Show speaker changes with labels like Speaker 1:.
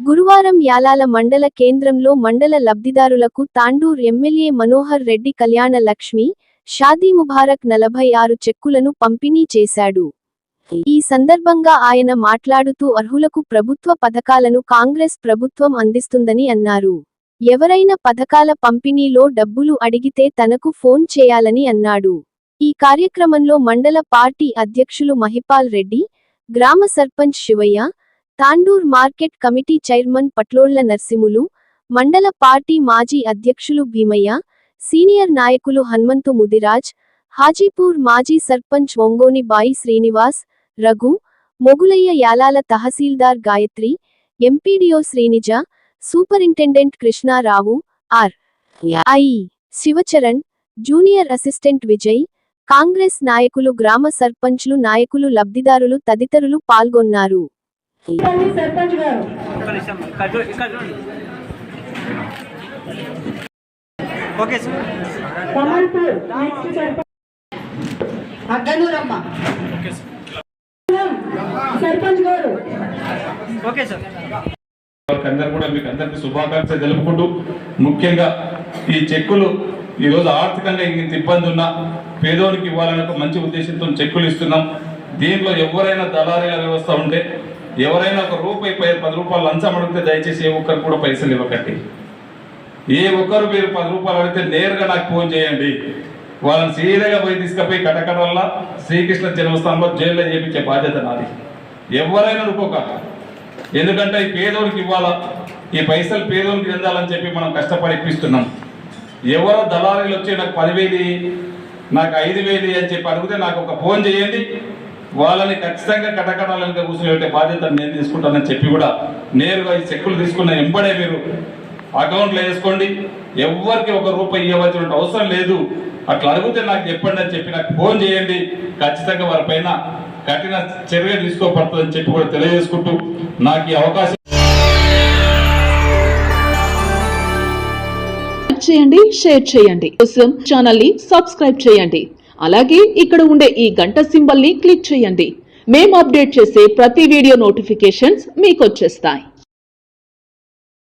Speaker 1: గురువారం యాలాల మండల కేంద్రంలో మండల లబ్ధిదారులకు తాండూర్ ఎమ్మెల్యే మనోహర్ రెడ్డి కళ్యాణ లక్ష్మి, షాదీ ముబారక్ 46 చెక్కులను పంపిణీ చేశాడు. ఈ సందర్భంగా ఆయన మాట్లాడుతూ అర్హులకు ప్రభుత్వ పథకాలను కాంగ్రెస్ ప్రభుత్వం అందిస్తుందని అన్నారు. ఎవరైనా పథకాల పంపిణీలో డబ్బులు అడిగితే తనకు ఫోన్ చేయాలని అన్నాడు. ఈ కార్యక్రమంలో మండల పార్టీ అధ్యక్షులు మహిపాల్ రెడ్డి, గ్రామ sarpanch Shivayya, Tandur market committee chairman Patlolla Narsimhulu, మండల పార్టీ మాజీ అధ్యక్షులు భీమయ్య, సీనియర్ నాయకులు హన్మంతు ముదిరాజ్, హాజీపూర్ మాజీ sarpanch Ongoni Bai Srinivas, Raghu, Mogulaiah, Yalala tahsildar Gayatri, MPDO Srinija, superintendent Krishnarao, RI. Shivacharan, junior assistant Vijay, Congress నాయకులు, గ్రామ సర్పంచ్లు, నాయకులు, లబ్ధిదారులు తదితరులు పాల్గొన్నారు.
Speaker 2: అందరూ కూడా మీకు అందరికీ శుభాకాంక్షలు తెలుపుకుంటూ, ముఖ్యంగా ఈ చెక్కులు ఈరోజు ఆర్థికంగా ఇంత ఇబ్బంది ఉన్నా పేదోనికి ఇవ్వాలనే ఒక మంచి ఉద్దేశంతో చెక్కులు ఇస్తున్నాం. దీంట్లో ఎవరైనా దళారీల వ్యవస్థ ఉంటే, ఎవరైనా ఒక రూపాయి 10 రూపాయలు లంచం అడిగితే దయచేసి ఏ ఒక్కరు కూడా పైసలు ఇవ్వకండి. ఏ ఒక్కరు మీరు 10 రూపాయలు అడిగితే నేరుగా నాకు ఫోన్ చేయండి. వాళ్ళని సీరియగా పోయి తీసుకుపోయి కటకడల్లా శ్రీకృష్ణ జన్మస్థానంలో జైల్లో చేయించే బాధ్యత నాది. ఎవరైనా అనుకోక, ఎందుకంటే ఈ పేదోనికి ఇవ్వాలా, ఈ పైసలు పేదోనికి చెందాలని చెప్పి మనం కష్టపడి ఇప్పిస్తున్నాం. ఎవరో దళారీలు వచ్చి నాకు 10,000, నాకు 5,000 అని చెప్పి అడిగితే నాకు ఒక ఫోన్ చేయండి. వాళ్ళని ఖచ్చితంగా కటకడాలంగా కూర్చునే బాధ్యత నేను తీసుకుంటానని చెప్పి కూడా నేరుగా ఈ చెక్కులు తీసుకున్న ఎంబడే మీరు అకౌంట్లో వేసుకోండి. ఎవరికి ఒక రూపాయి ఇవ్వవలసిన అవసరం లేదు. అట్లా అడిగితే నాకు చెప్పండి అని చెప్పి నాకు ఫోన్ చేయండి. ఖచ్చితంగా వారిపైన కఠిన చర్య తీసుకోబడుతుందని చెప్పి కూడా తెలియజేసుకుంటూ నాకు ఈ అవకాశం
Speaker 3: చేయండి, షేర్ చేయండి. కోసం ఛానల్ ని సబ్స్క్రైబ్ చేయండి. అలాగే ఇక్కడ ఉండే ఈ గంట సింబల్ ని క్లిక్ చేయండి. మేము అప్డేట్ చేసే ప్రతి వీడియో నోటిఫికేషన్స్ మీకు వచ్చేస్తాయి.